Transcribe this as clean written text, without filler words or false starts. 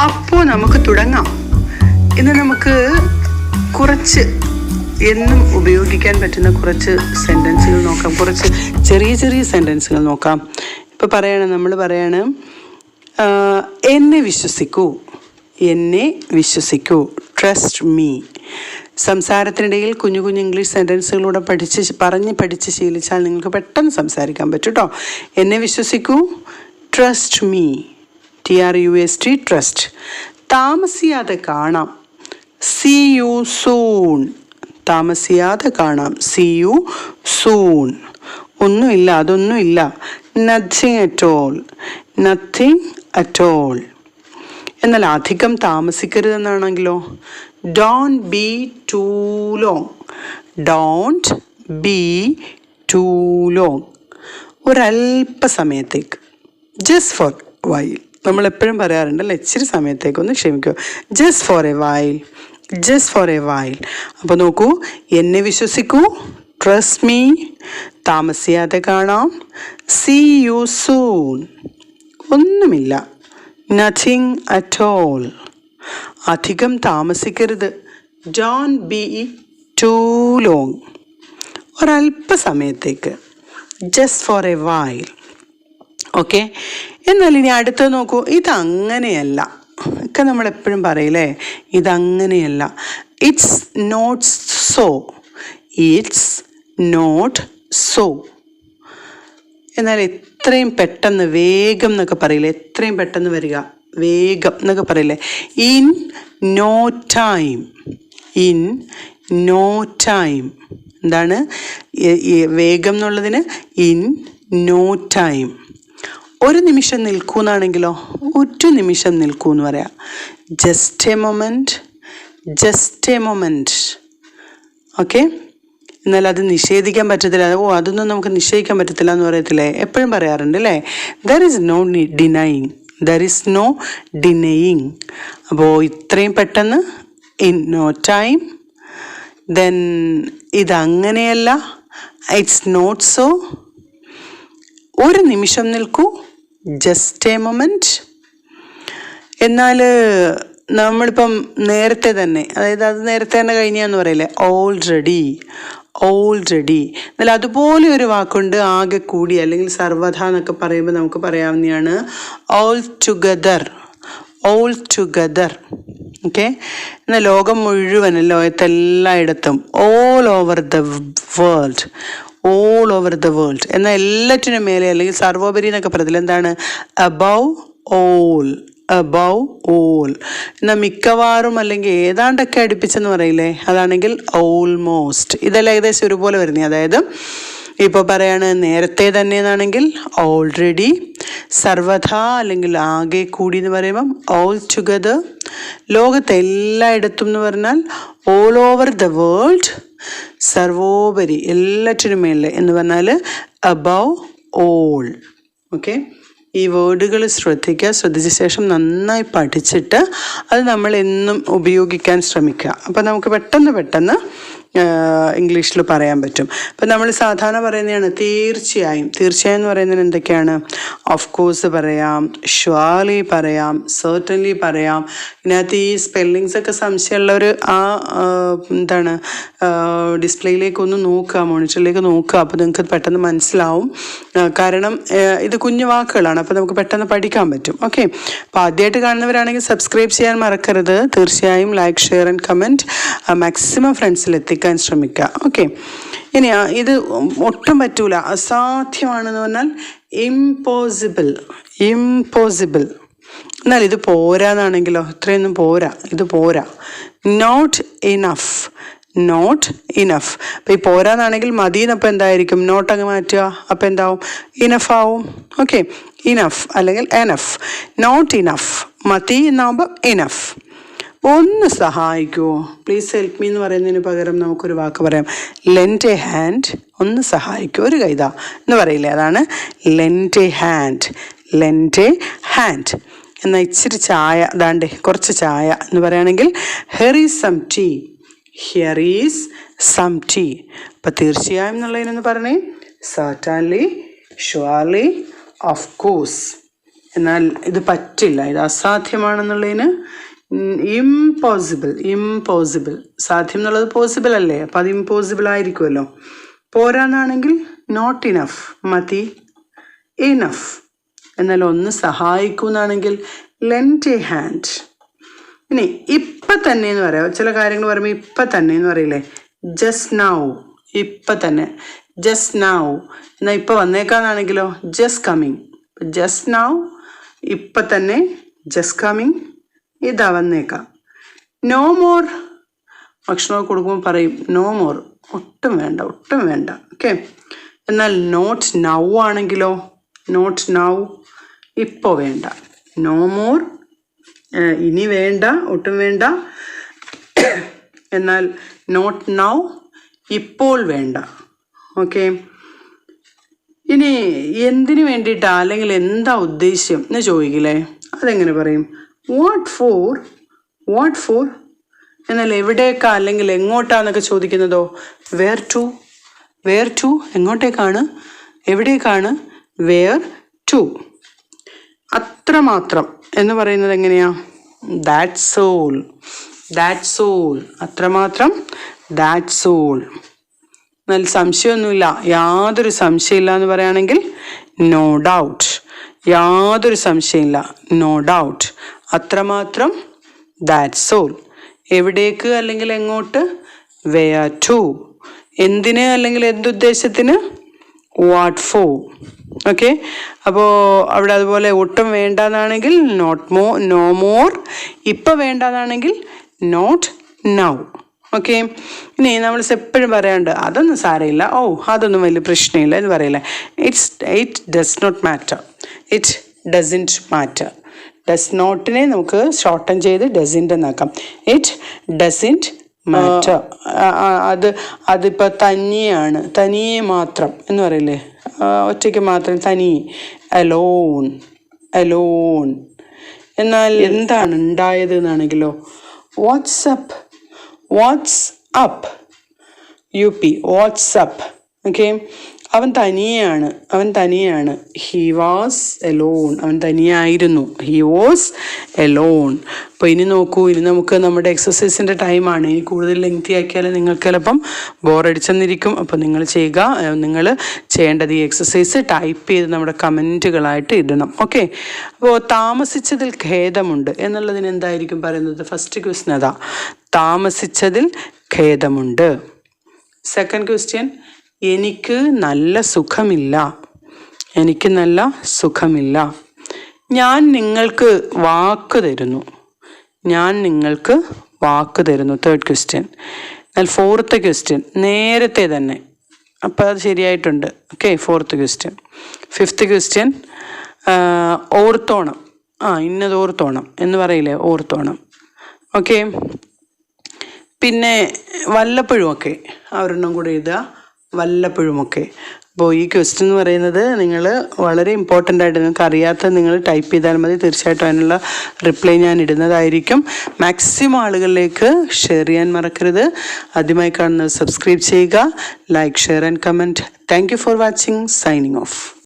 അപ്പോൾ നമുക്ക് തുടങ്ങാം. ഇന്ന് നമുക്ക് കുറച്ച് എന്നും ഉപയോഗിക്കാൻ പറ്റുന്ന കുറച്ച് സെൻറ്റൻസുകൾ നോക്കാം. കുറച്ച് ചെറിയ ചെറിയ സെൻറ്റൻസുകൾ നോക്കാം. ഇപ്പോൾ നമ്മൾ പറയാണ് എന്നെ വിശ്വസിക്കൂ, എന്നെ വിശ്വസിക്കൂ, ട്രസ്റ്റ് മീ. സംസാരത്തിനിടയിൽ കുഞ്ഞു കുഞ്ഞു ഇംഗ്ലീഷ് സെൻറ്റൻസുകളൂടെ പഠിച്ച് ശീലിച്ചാൽ നിങ്ങൾക്ക് പെട്ടെന്ന് സംസാരിക്കാൻ പറ്റും കേട്ടോ. എന്നെ വിശ്വസിക്കൂ, ട്രസ്റ്റ് മീ, TRUST, ട്രസ്റ്റ്. താമസിയാതെ കാണാം, see you soon. താമസിയാതെ കാണാം, see you soon. ഒന്നുമില്ല, അതൊന്നുമില്ല, nothing at all, nothing at all. എന്നാൽ അധികം താമസിക്കരുതെന്നാണെങ്കിലോ, don't be too long, don't be too long. ഒരല്പസമയത്തേക്ക്, just for a while. നമ്മളെപ്പോഴും പറയാറുണ്ടല്ലോ, ഇച്ചിരി സമയത്തേക്ക് ഒന്ന് ക്ഷമിക്കൂ, just for a while, just for a while. അപ്പോൾ നോക്കൂ, എന്നെ വിശ്വസിക്കൂ, ട്രസ്റ്റ് മീ, താമസിയാതെ കാണാം, see you soon, ഒന്നുമില്ല, nothing at all. അധികം താമസിക്കരുത്, don't be too long, ഒരല്പസമയത്തേക്ക്, just for a while. Okay. എന്നാൽ ഇനി അടുത്തത് നോക്കൂ, ഇതങ്ങനെയല്ല ഒക്കെ നമ്മളെപ്പോഴും പറയില്ലേ, ഇതങ്ങനെയല്ല. It's not so, it's not so. എന്നാൽ എത്രയും പെട്ടെന്ന്, വേഗം എന്നൊക്കെ പറയില്ലേ, എത്രയും പെട്ടെന്ന് വരിക, വേഗം എന്നൊക്കെ പറയില്ലേ, in no time, in no time. എന്താണ് വേഗം എന്നുള്ളതിന്? In no time. ഒരു നിമിഷം നിൽക്കൂ എന്നാണെങ്കിലോ, ഒരു നിമിഷം നിൽക്കൂ എന്ന് പറയാം, just a moment, just a moment. Okay. എന്നാൽ അത് നിഷേധിക്കാൻ പറ്റത്തില്ല, അതൊന്നും നമുക്ക് നിശ്ചയിക്കാൻ പറ്റത്തില്ല എന്ന് പറയത്തില്ലേ, എപ്പോഴും പറയാറുണ്ട് അല്ലേ. There is no denying, there is no denying. അപ്പോൾ ഇത്രയും പെട്ടെന്ന്, ഇൻ നോ ടൈം. ദെൻ ഇതങ്ങനെയല്ല, ഇറ്റ്സ് നോട്ട് സോ. ഒരു നിമിഷം നിൽക്കൂ, ജസ്റ്റ് എ മൊമെൻറ്റ്. എന്നാൽ നമ്മളിപ്പം നേരത്തെ തന്നെ, അതായത് അത് നേരത്തെ തന്നെ കഴിഞ്ഞാന്ന് പറയില്ലേ, ഓൾറെഡി, ഓൾറെഡി. എന്നാൽ അതുപോലെ ഒരു വാക്കുണ്ട്, ആകെ കൂടി അല്ലെങ്കിൽ സർവ്വഥ എന്നൊക്കെ പറയുമ്പോൾ നമുക്ക് പറയാവുന്നതാണ് all together, all together. Okay. എന്നാൽ ലോകം മുഴുവൻ, ലോകത്തെല്ലായിടത്തും, all over the world, all over the world. എന്നാൽ എല്ലാറ്റിനും മേലെ അല്ലെങ്കിൽ സർവോപരി എന്നൊക്കെ പറയത്തില്ല, എന്താണ്? Above all, above all. എന്നാൽ മിക്കവാറും അല്ലെങ്കിൽ ഏതാണ്ടൊക്കെ അടുപ്പിച്ചെന്ന് പറയില്ലേ, അതാണെങ്കിൽ ഓൾമോസ്റ്റ്. ഇതെല്ലാം ഏകദേശം ഒരുപോലെ വരുന്നത്. അതായത് ഇപ്പോൾ പറയാണ് നേരത്തെ തന്നെ എന്നാണെങ്കിൽ ഓൾറെഡി, സർവഥ അല്ലെങ്കിൽ ആകെ കൂടി എന്ന് പറയുമ്പം ഓൾ ടുഗദർ, ലോകത്തെ എല്ലായിടത്തും എന്ന് പറഞ്ഞാൽ ഓൾ ഓവർ ദ വേൾഡ്, സർവോപരി എല്ലാറ്റിനും മേലെ എന്ന് പറഞ്ഞാൽ അബവ് ഓൾ. ഓക്കെ. ഈ വേർഡുകൾ ശ്രദ്ധിച്ച ശേഷം നന്നായി പഠിച്ചിട്ട് അത് നമ്മൾ എന്നും ഉപയോഗിക്കാൻ ശ്രമിക്കുക. അപ്പോൾ നമുക്ക് പെട്ടെന്ന് ഇംഗ്ലീഷിൽ പറയാൻ പറ്റും. അപ്പം നമ്മൾ സാധാരണ പറയുന്നതാണ് തീർച്ചയായും. തീർച്ചയായും എന്ന് പറയുന്നതിന് എന്തൊക്കെയാണ്? ഓഫ് കോഴ്സ് പറയാം, ഷ്വാലി പറയാം, സെർട്ടൻലി പറയാം. ഇതിനകത്ത് ഈ സ്പെല്ലിങ്സ് ഒക്കെ സംശയമുള്ളവർ എന്താണ് ഡിസ്പ്ലേയിലേക്ക് ഒന്ന് നോക്കുക, മോണിറ്ററിലേക്ക് നോക്കുക. അപ്പോൾ നിങ്ങൾക്ക് പെട്ടെന്ന് മനസ്സിലാവും. കാരണം ഇത് കുഞ്ഞു വാക്കുകളാണ്, അപ്പോൾ നമുക്ക് പെട്ടെന്ന് പഠിക്കാൻ പറ്റും. ഓക്കെ. അപ്പോൾ ആദ്യമായിട്ട് കാണുന്നവരാണെങ്കിൽ സബ്സ്ക്രൈബ് ചെയ്യാൻ മറക്കരുത്. തീർച്ചയായും like, share and comment maximum ഫ്രണ്ട്സിലെത്തിക്കാൻ ശ്രമിക്കുക. ഓക്കെ. ഇനി ഇത് ഒട്ടും പറ്റൂല, അസാധ്യമാണെന്ന് പറഞ്ഞാൽ ഇമ്പോസിബിൾ, ഇമ്പോസിബിൾ. എന്നാൽ ഇത് പോരാന്നാണെങ്കിലോ, ഇത്രയൊന്നും പോരാ, ഇത് പോരാ, നോട്ട് ഇനഫ്, നോട്ട് ഇനഫ്. അപ്പം ഈ പോരാന്നാണെങ്കിൽ മതിയെന്നപ്പോൾ എന്തായിരിക്കും? നോട്ട് അങ്ങ് മാറ്റുക, അപ്പം എന്താവും? ഇനഫ് ആവും. ഓക്കെ. ഇനഫ് അല്ലെങ്കിൽ എനഫ്. നോട്ട് ഇനഫ്, മതി എന്നാകുമ്പോൾ ഇനഫ്. ഒന്ന് സഹായിക്കുമോ? പ്ലീസ് ഹെൽപ്പ് മീ എന്ന് പറയുന്നതിന് പകരം നമുക്കൊരു വാക്ക് പറയാം, ലെൻഡ് എ ഹാൻഡ്. ഒന്ന് സഹായിക്കുമോ, ഒരു കൈതാ എന്ന് പറയില്ലേ, അതാണ് lend a hand, lend a hand. എന്നാൽ ഇച്ചിരി ചായ, അതാണ്ട് കുറച്ച് ചായ എന്ന് പറയുകയാണെങ്കിൽ here is some tea, here is some tea. അപ്പം തീർച്ചയായും എന്നുള്ളതിനൊന്ന് പറഞ്ഞേ, സർട്ടൻലി, ഷ്വർലി, ഓഫ് കോഴ്സ് എന്നാൽ ഇത് പറ്റില്ല, ഇത് അസാധ്യമാണെന്നുള്ളതിന് ഇമ്പോസിബിൾ. സാധ്യം എന്നുള്ളത് പോസിബിൾ അല്ലേ, അപ്പം അത് ഇമ്പോസിബിൾ ആയിരിക്കുമല്ലോ. പോരാന്നാണെങ്കിൽ നോട്ട് ഇനഫ്, മതി, ഇനഫ്. എന്നാൽ ഒന്ന് സഹായിക്കുന്നാണെങ്കിൽ ലെൻഡ് എ ഹാൻഡ്. ഇനി ഇപ്പം തന്നെ എന്ന് പറയാം, ചില കാര്യങ്ങൾ പറയുമ്പോൾ ഇപ്പം തന്നെ എന്ന് പറയില്ലേ, ജസ്റ്റ് നൗ, ഇപ്പം തന്നെ, ജസ്റ്റ് നൗ. എന്നാൽ ഇപ്പം വന്നേക്കാന്നാണെങ്കിലോ ജസ്റ്റ് കമ്മിങ്. ജസ്റ്റ് നൗ, ഇപ്പം തന്നെ, ജസ്റ്റ് കമ്മിങ്, ഇതാ വന്നേക്കാം. നോ മോർ, ഭക്ഷണമൊക്കെ കൊടുക്കുമ്പോൾ പറയും നോ മോർ, ഒട്ടും വേണ്ട. ഓക്കെ. എന്നാൽ നോട്ട് നൗ ആണെങ്കിലോ, നോട്ട് നൗ, ഇപ്പോൾ വേണ്ട. നോ മോർ, ഇനി വേണ്ട, ഒട്ടും വേണ്ട. എന്നാൽ നോട്ട് നൗ, ഇപ്പോൾ വേണ്ട. ഓക്കെ. ഇനി എന്തിനു വേണ്ടിയിട്ടാ അല്ലെങ്കിൽ എന്താ ഉദ്ദേശ്യം എന്ന് ചോദിക്കില്ലേ, അതെങ്ങനെ പറയും? What for. എന്നാൽ എവിടേക്കാ അല്ലെങ്കിൽ എങ്ങോട്ടാന്നൊക്കെ ചോദിക്കുന്നതോ വേർ ടു, എങ്ങോട്ടേക്കാണ്, എവിടേക്കാണ്, വേർ ടു. അത്രമാത്രം എന്ന് പറയുന്നത് എങ്ങനെയാ? That's all. അത്രമാത്രം, ദാറ്റ്സ് ഓൾ. എന്നാൽ സംശയമൊന്നുമില്ല, യാതൊരു സംശയമില്ല എന്ന് പറയുകയാണെങ്കിൽ നോ ഡൗട്ട്. യാതൊരു സംശയമില്ല, നോ ഡൗട്ട്. അത്രമാത്രം, ദാറ്റ്സ് ഓൾ. എവിടേക്ക് അല്ലെങ്കിൽ എങ്ങോട്ട്, വെയർ ടു. എന്തിന് അല്ലെങ്കിൽ എന്തുദ്ദേശത്തിന്, വാട്ട് ഫോർ. ഓക്കെ. അപ്പോൾ അവിടെ അതുപോലെ ഒട്ടും വേണ്ടാന്നാണെങ്കിൽ നോ മോർ. ഇപ്പം വേണ്ടാന്നാണെങ്കിൽ നോട്ട് നൗ. ഓക്കെ. ഇനി നമ്മൾ എപ്പോഴും പറയാണ്ട് അതൊന്നും സാരമില്ല, അതൊന്നും വലിയ പ്രശ്നമില്ല എന്ന് പറയില്ല. It does not matter. It doesn't matter. Does നോട്ടിനെ നമുക്ക് ഷോർട്ടൻ ചെയ്ത് ഡസിൻറ്റ് എന്നാക്കാം. It doesn't matter. അതിപ്പോൾ തനിയെ മാത്രം എന്ന് പറയില്ലേ, ഒറ്റയ്ക്ക് മാത്രം, തനിയെ, അലോൺ. എന്നാൽ എന്താണ് ഉണ്ടായത് എന്നാണെങ്കിലോ വാട്ട്സ് അപ്പ്, വാട്ട്സപ്പ്. ഓക്കെ. അവൻ തനിയാണ്. He was Elon. അവൻ തനിയായിരുന്നു. He was Elon. അപ്പോൾ ഇനി നോക്കൂ, ഇനി നമുക്ക് നമ്മുടെ എക്സസൈസിൻ്റെ ടൈമാണ്. ഇനി കൂടുതൽ ലെങ്തി ആക്കിയാൽ നിങ്ങൾക്ക് ചിലപ്പം ബോറടിച്ചെന്നിരിക്കും. അപ്പോൾ നിങ്ങൾ ചെയ്യുക. നിങ്ങൾ ചെയ്യേണ്ടത് ഈ എക്സസൈസ് ടൈപ്പ് ചെയ്ത് നമ്മുടെ കമൻറ്റുകളായിട്ട് ഇടണം. ഓക്കെ. അപ്പോൾ താമസിച്ചതിൽ ഖേദമുണ്ട് എന്നുള്ളതിന് എന്തായിരിക്കും പറയുന്നത്? ഫസ്റ്റ് ക്വസ്റ്റ്യൻ അതാ, താമസിച്ചതിൽ ഖേദമുണ്ട്. സെക്കൻഡ് ക്വസ്റ്റ്യൻ, എനിക്ക് നല്ല സുഖമില്ല. ഞാൻ നിങ്ങൾക്ക് വാക്ക് തരുന്നു. Third question. എന്നാൽ ഫോർത്ത് ക്വസ്റ്റ്യൻ നേരത്തെ തന്നെ, അപ്പോൾ അത് ശരിയായിട്ടുണ്ട്. Okay. Fourth question. Fifth question, ഓർത്തോണം. ഇന്നത് ഓർത്തോണം എന്ന് പറയില്ലേ, ഓർത്തോണം. ഓക്കെ. പിന്നെ വല്ലപ്പോഴുമൊക്കെ, ഒരെണ്ണം കൂടെ എഴുതുക, വല്ലപ്പോഴുമൊക്കെ. അപ്പോൾ ഈ ക്വസ്റ്റ്യൻ എന്ന് പറയുന്നത് നിങ്ങൾ വളരെ ഇമ്പോർട്ടൻ്റ് ആയിട്ട്, നിങ്ങൾക്ക് അറിയാത്ത നിങ്ങൾ ടൈപ്പ് ചെയ്താൽ മതി. തീർച്ചയായിട്ടും അതിനുള്ള റിപ്ലൈ ഞാൻ ഇടുന്നതായിരിക്കും. മാക്സിമം ആളുകളിലേക്ക് ഷെയർ ചെയ്യാൻ മറക്കരുത്. ആദ്യമായി കാണുന്നത് സബ്സ്ക്രൈബ് ചെയ്യുക, like, share and comment. Thank you for watching. Signing off.